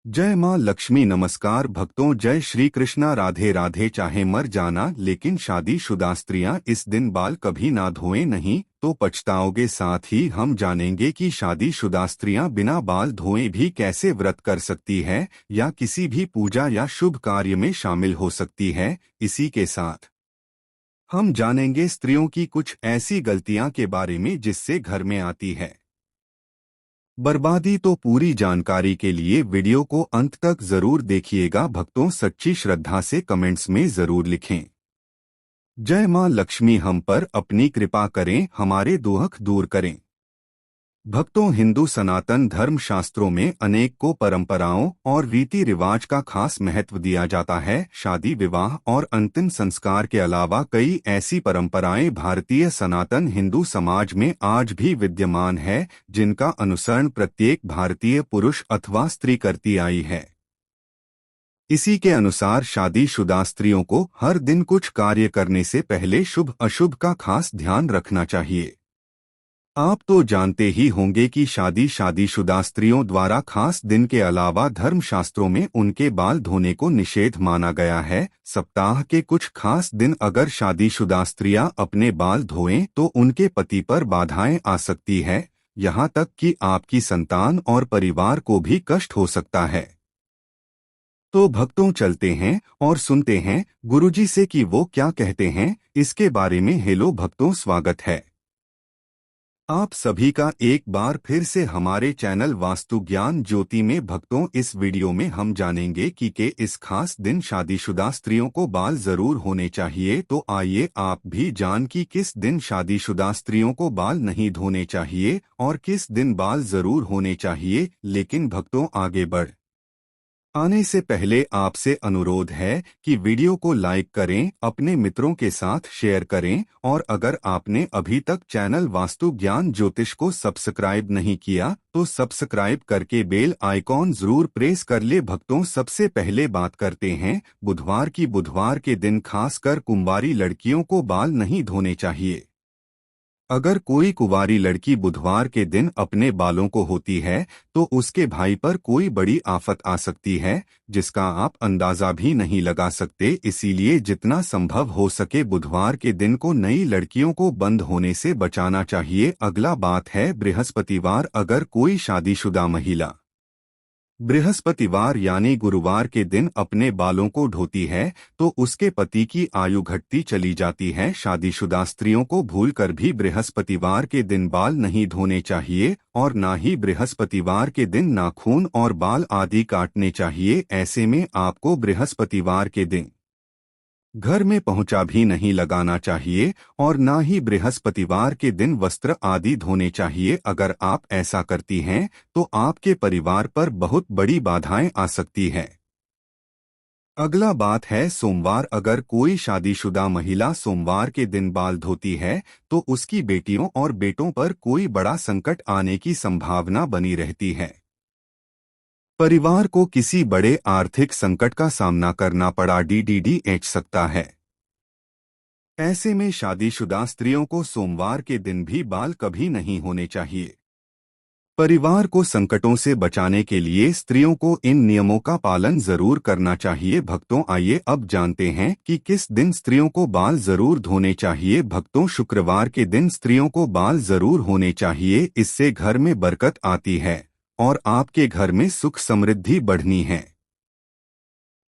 जय माँ लक्ष्मी। नमस्कार भक्तों, जय श्री कृष्णा। राधे राधे। चाहे मर जाना लेकिन शादीशुदा स्त्रियां इस दिन बाल कभी ना धोएं, नहीं तो पछताओगे। साथ ही हम जानेंगे कि शादीशुदा स्त्रियां बिना बाल धोए भी कैसे व्रत कर सकती है या किसी भी पूजा या शुभ कार्य में शामिल हो सकती है। इसी के साथ हम जानेंगे स्त्रियों की कुछ ऐसी गलतियां के बारे में जिससे घर में आती है बर्बादी। तो पूरी जानकारी के लिए वीडियो को अंत तक जरूर देखिएगा। भक्तों, सच्ची श्रद्धा से कमेंट्स में जरूर लिखें, जय मां लक्ष्मी हम पर अपनी कृपा करें, हमारे दुख दूर करें। भक्तों, हिंदू सनातन धर्म शास्त्रों में अनेक को परंपराओं और रीति रिवाज का खास महत्व दिया जाता है। शादी, विवाह और अंतिम संस्कार के अलावा कई ऐसी परंपराएं भारतीय सनातन हिंदू समाज में आज भी विद्यमान है, जिनका अनुसरण प्रत्येक भारतीय पुरुष अथवा स्त्री करती आई है। इसी के अनुसार शादीशुदा स्त्रियों को हर दिन कुछ कार्य करने से पहले शुभ अशुभ का खास ध्यान रखना चाहिए। आप तो जानते ही होंगे कि शादीशुदा स्त्रियों द्वारा खास दिन के अलावा धर्मशास्त्रों में उनके बाल धोने को निषेध माना गया है। सप्ताह के कुछ खास दिन अगर शादीशुदा स्त्रियां अपने बाल धोएं तो उनके पति पर बाधाएं आ सकती है, यहाँ तक कि आपकी संतान और परिवार को भी कष्ट हो सकता है। तो भक्तों, चलते हैं और सुनते हैं गुरुजी से कि वो क्या कहते हैं इसके बारे में। हेलो भक्तों, स्वागत है आप सभी का एक बार फिर से हमारे चैनल वास्तु ज्ञान ज्योति में। भक्तों, इस वीडियो में हम जानेंगे कि इस खास दिन शादीशुदा स्त्रियों को बाल जरूर होने चाहिए। तो आइए आप भी जान कि किस दिन शादीशुदा स्त्रियों को बाल नहीं धोने चाहिए और किस दिन बाल जरूर होने चाहिए। लेकिन भक्तों, आगे बढ़ आने से पहले आपसे अनुरोध है कि वीडियो को लाइक करें, अपने मित्रों के साथ शेयर करें और अगर आपने अभी तक चैनल वास्तु ज्ञान ज्योतिष को सब्सक्राइब नहीं किया तो सब्सक्राइब करके बेल आइकॉन जरूर प्रेस कर ले। भक्तों, सबसे पहले बात करते हैं बुधवार की। बुधवार के दिन खासकर कुंवारी लड़कियों को बाल नहीं धोने चाहिए। अगर कोई कुंवारी लड़की बुधवार के दिन अपने बालों को होती है तो उसके भाई पर कोई बड़ी आफत आ सकती है, जिसका आप अंदाजा भी नहीं लगा सकते। इसीलिए जितना संभव हो सके बुधवार के दिन को नई लड़कियों को बंद होने से बचाना चाहिए। अगला बात है बृहस्पतिवार। अगर कोई शादीशुदा महिला बृहस्पतिवार यानी गुरुवार के दिन अपने बालों को धोती है तो उसके पति की आयु घटती चली जाती है। शादीशुदा स्त्रियों को भूलकर भी बृहस्पतिवार के दिन बाल नहीं धोने चाहिए और ना ही बृहस्पतिवार के दिन नाखून और बाल आदि काटने चाहिए। ऐसे में आपको बृहस्पतिवार के दिन घर में पहुंचा भी नहीं लगाना चाहिए और ना ही बृहस्पतिवार के दिन वस्त्र आदि धोने चाहिए। अगर आप ऐसा करती हैं तो आपके परिवार पर बहुत बड़ी बाधाएं आ सकती है। अगला बात है सोमवार। अगर कोई शादीशुदा महिला सोमवार के दिन बाल धोती है तो उसकी बेटियों और बेटों पर कोई बड़ा संकट आने की संभावना बनी रहती है। परिवार को किसी बड़े आर्थिक संकट का सामना करना पड़ा डीडीडीएच सकता है। ऐसे में शादीशुदा स्त्रियों को सोमवार के दिन भी बाल कभी नहीं होने चाहिए। परिवार को संकटों से बचाने के लिए स्त्रियों को इन नियमों का पालन जरूर करना चाहिए। भक्तों, आइए अब जानते हैं कि किस दिन स्त्रियों को बाल जरूर धोने चाहिए। भक्तों, शुक्रवार के दिन स्त्रियों को बाल जरूर होने चाहिए। इससे घर में बरकत आती है और आपके घर में सुख समृद्धि बढ़नी है।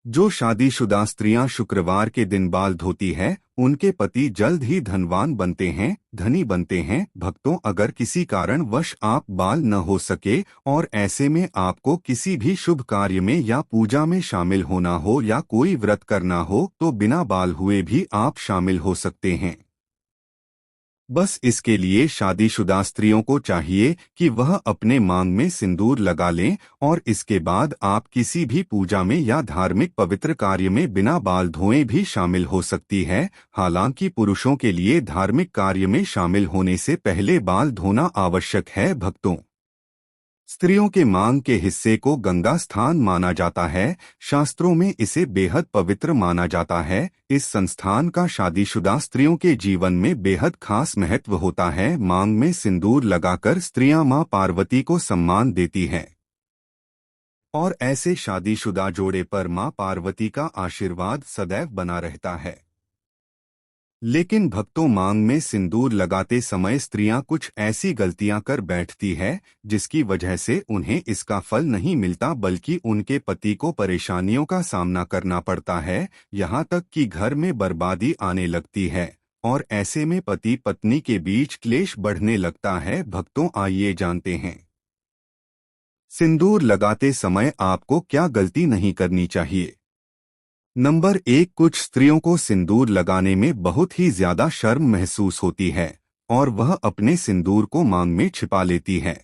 जो शादीशुदा स्त्रियां शुक्रवार के दिन बाल धोती है उनके पति जल्द ही धनवान बनते हैं, धनी बनते हैं। भक्तों, अगर किसी कारणवश आप बाल न हो सके और ऐसे में आपको किसी भी शुभ कार्य में या पूजा में शामिल होना हो या कोई व्रत करना हो तो बिना बाल हुए भी आप शामिल हो सकते हैं। बस इसके लिए शादीशुदा स्त्रियों को चाहिए कि वह अपने मांग में सिंदूर लगा लें और इसके बाद आप किसी भी पूजा में या धार्मिक पवित्र कार्य में बिना बाल धोए भी शामिल हो सकती है। हालांकि पुरुषों के लिए धार्मिक कार्य में शामिल होने से पहले बाल धोना आवश्यक है। भक्तों, स्त्रियों के मांग के हिस्से को गंगा स्थान माना जाता है। शास्त्रों में इसे बेहद पवित्र माना जाता है। इस संस्थान का शादीशुदा स्त्रियों के जीवन में बेहद खास महत्व होता है। मांग में सिंदूर लगाकर स्त्रियां मां पार्वती को सम्मान देती हैं और ऐसे शादीशुदा जोड़े पर मां पार्वती का आशीर्वाद सदैव बना रहता है। लेकिन भक्तों, मांग में सिंदूर लगाते समय स्त्रियां कुछ ऐसी गलतियां कर बैठती है जिसकी वजह से उन्हें इसका फल नहीं मिलता, बल्कि उनके पति को परेशानियों का सामना करना पड़ता है। यहाँ तक कि घर में बर्बादी आने लगती है और ऐसे में पति पत्नी के बीच क्लेश बढ़ने लगता है। भक्तों, आइए जानते हैं सिंदूर लगाते समय आपको क्या गलती नहीं करनी चाहिए। नंबर 1, कुछ स्त्रियों को सिंदूर लगाने में बहुत ही ज्यादा शर्म महसूस होती है और वह अपने सिंदूर को मांग में छिपा लेती है।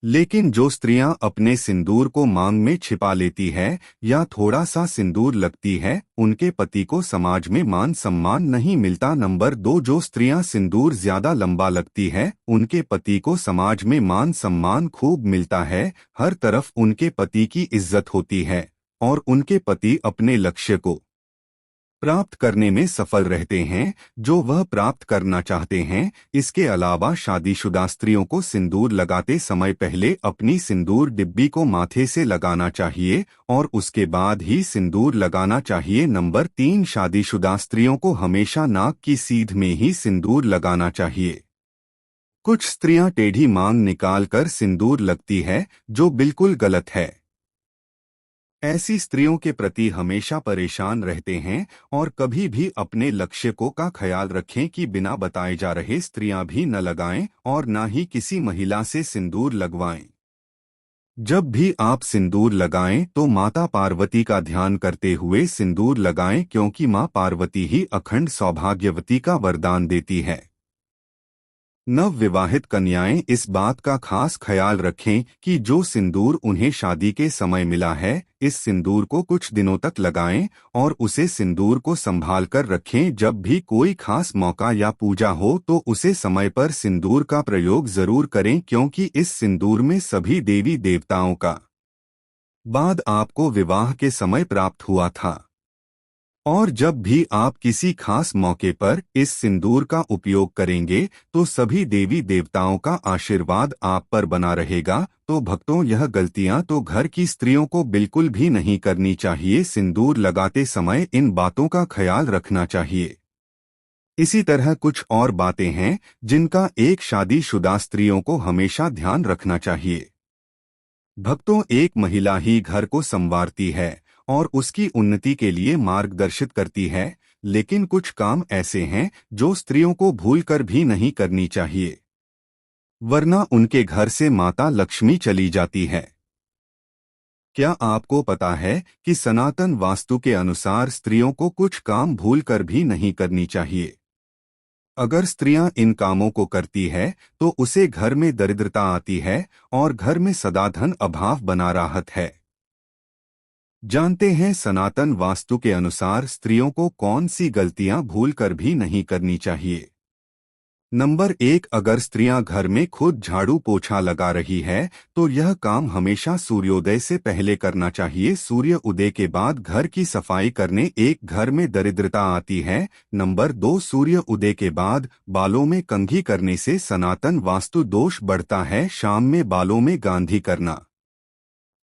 लेकिन जो स्त्रियां अपने सिंदूर को मांग में छिपा लेती है या थोड़ा सा सिंदूर लगती है, उनके पति को समाज में मान सम्मान नहीं मिलता। नंबर 2, जो स्त्रियां सिंदूर ज्यादा लंबा लगती है, उनके पति को समाज में मान सम्मान खूब मिलता है। हर तरफ उनके पति की इज्जत होती है और उनके पति अपने लक्ष्य को प्राप्त करने में सफल रहते हैं जो वह प्राप्त करना चाहते हैं। इसके अलावा शादीशुदा स्त्रियों को सिंदूर लगाते समय पहले अपनी सिंदूर डिब्बी को माथे से लगाना चाहिए और उसके बाद ही सिंदूर लगाना चाहिए। नंबर 3, शादीशुदा स्त्रियों को हमेशा नाक की सीध में ही सिंदूर लगाना चाहिए। कुछ स्त्रियां टेढ़ी मांग निकालकर सिंदूर लगती है, जो बिल्कुल गलत है। ऐसी स्त्रियों के प्रति हमेशा परेशान रहते हैं और कभी भी अपने लक्ष्य को का ख्याल रखें कि बिना बताए जा रहे स्त्रियां भी न लगाएं और न ही किसी महिला से सिंदूर लगवाएं। जब भी आप सिंदूर लगाएं तो माता पार्वती का ध्यान करते हुए सिंदूर लगाएं, क्योंकि मां पार्वती ही अखंड सौभाग्यवती का वरदान देती है। नव विवाहित कन्याएं इस बात का खास ख्याल रखें कि जो सिंदूर उन्हें शादी के समय मिला है, इस सिंदूर को कुछ दिनों तक लगाएं और उसे सिंदूर को संभाल कर रखें। जब भी कोई खास मौका या पूजा हो तो उसे समय पर सिंदूर का प्रयोग जरूर करें, क्योंकि इस सिंदूर में सभी देवी देवताओं का बाद आपको विवाह के समय प्राप्त हुआ था। और जब भी आप किसी खास मौके पर इस सिंदूर का उपयोग करेंगे तो सभी देवी देवताओं का आशीर्वाद आप पर बना रहेगा। तो भक्तों, यह गलतियां तो घर की स्त्रियों को बिल्कुल भी नहीं करनी चाहिए। सिंदूर लगाते समय इन बातों का ख्याल रखना चाहिए। इसी तरह कुछ और बातें हैं जिनका एक शादीशुदा स्त्रियों को हमेशा ध्यान रखना चाहिए। भक्तों, एक महिला ही घर को संवारती है और उसकी उन्नति के लिए मार्गदर्शित करती है, लेकिन कुछ काम ऐसे हैं जो स्त्रियों को भूलकर भी नहीं करनी चाहिए, वरना उनके घर से माता लक्ष्मी चली जाती है। क्या आपको पता है कि सनातन वास्तु के अनुसार स्त्रियों को कुछ काम भूलकर भी नहीं करनी चाहिए? अगर स्त्रियां इन कामों को करती है तो उसे घर में दरिद्रता आती है और घर में सदा धन अभाव बना रहत है। जानते हैं सनातन वास्तु के अनुसार स्त्रियों को कौन सी गलतियां भूलकर भी नहीं करनी चाहिए। नंबर 1, अगर स्त्रियां घर में खुद झाड़ू पोछा लगा रही है तो यह काम हमेशा सूर्योदय से पहले करना चाहिए। सूर्य उदय के बाद घर की सफाई करने एक घर में दरिद्रता आती है। नंबर 2, सूर्य उदय के बाद बालों में कंघी करने से सनातन वास्तु दोष बढ़ता है। शाम में बालों में गांधी करना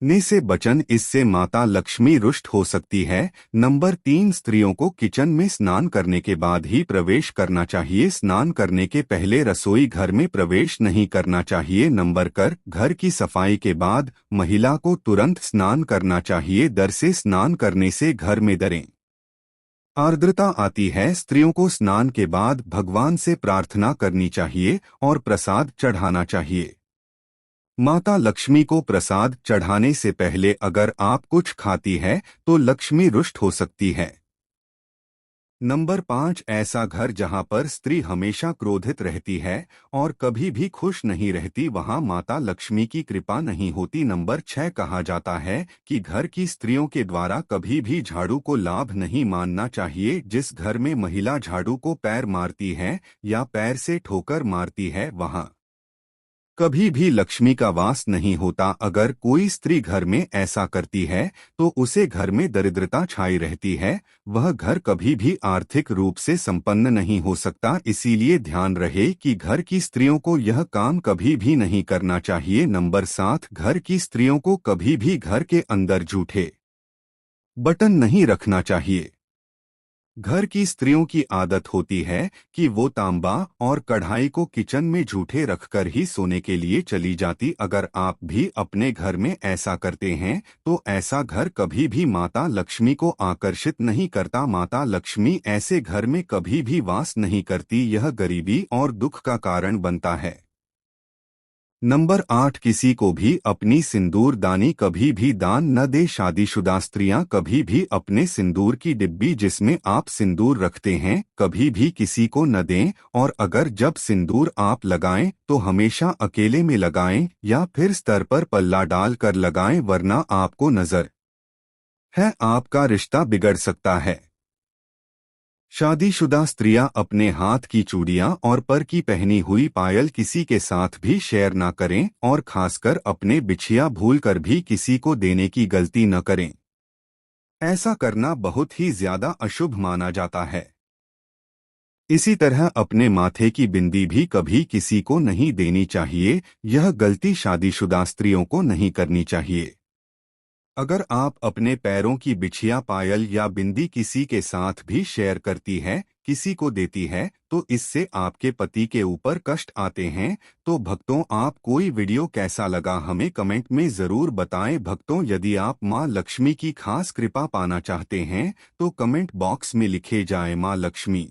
ने से बचन, इससे माता लक्ष्मी रुष्ट हो सकती है। नंबर 3, स्त्रियों को किचन में स्नान करने के बाद ही प्रवेश करना चाहिए। स्नान करने के पहले रसोई घर में प्रवेश नहीं करना चाहिए। नंबर घर की सफाई के बाद महिला को तुरंत स्नान करना चाहिए। दर से स्नान करने से घर में दरें आर्द्रता आती है। स्त्रियों को स्नान के बाद भगवान से प्रार्थना करनी चाहिए और प्रसाद चढ़ाना चाहिए। माता लक्ष्मी को प्रसाद चढ़ाने से पहले अगर आप कुछ खाती है तो लक्ष्मी रुष्ट हो सकती है। नंबर 5, ऐसा घर जहां पर स्त्री हमेशा क्रोधित रहती है और कभी भी खुश नहीं रहती, वहां माता लक्ष्मी की कृपा नहीं होती। नंबर 6, कहा जाता है कि घर की स्त्रियों के द्वारा कभी भी झाड़ू को लाभ नहीं मानना चाहिए। जिस घर में महिला झाड़ू को पैर मारती है या पैर से ठोकर मारती है, वहां कभी भी लक्ष्मी का वास नहीं होता। अगर कोई स्त्री घर में ऐसा करती है तो उसे घर में दरिद्रता छाई रहती है, वह घर कभी भी आर्थिक रूप से संपन्न नहीं हो सकता। इसीलिए ध्यान रहे कि घर की स्त्रियों को यह काम कभी भी नहीं करना चाहिए। नंबर 7, घर की स्त्रियों को कभी भी घर के अंदर जूठे बर्तन नहीं रखना चाहिए। घर की स्त्रियों की आदत होती है कि वो तांबा और कढ़ाई को किचन में जूठे रखकर ही सोने के लिए चली जाती। अगर आप भी अपने घर में ऐसा करते हैं तो ऐसा घर कभी भी माता लक्ष्मी को आकर्षित नहीं करता। माता लक्ष्मी ऐसे घर में कभी भी वास नहीं करती, यह गरीबी और दुख का कारण बनता है। नंबर 8, किसी को भी अपनी सिंदूर दानी कभी भी दान न दे। शादीशुदा स्त्रियां कभी भी अपने सिंदूर की डिब्बी जिसमें आप सिंदूर रखते हैं कभी भी किसी को न दें, और अगर जब सिंदूर आप लगाएं तो हमेशा अकेले में लगाएं या फिर स्तर पर पल्ला डाल कर लगाएं, वरना आपको नजर है आपका रिश्ता बिगड़ सकता है। शादीशुदा स्त्रियां अपने हाथ की चूड़ियां और पर की पहनी हुई पायल किसी के साथ भी शेयर ना करें, और खासकर अपने बिछिया भूलकर भी किसी को देने की गलती न करें। ऐसा करना बहुत ही ज्यादा अशुभ माना जाता है। इसी तरह अपने माथे की बिंदी भी कभी किसी को नहीं देनी चाहिए, यह गलती शादीशुदा स्त्रियों को नहीं करनी चाहिए। अगर आप अपने पैरों की बिछिया पायल या बिंदी किसी के साथ भी शेयर करती है, किसी को देती है, तो इससे आपके पति के ऊपर कष्ट आते हैं। तो भक्तों, आप कोई वीडियो कैसा लगा हमें कमेंट में जरूर बताएं। भक्तों, यदि आप मां लक्ष्मी की खास कृपा पाना चाहते हैं तो कमेंट बॉक्स में लिखे जाएं मां लक्ष्मी।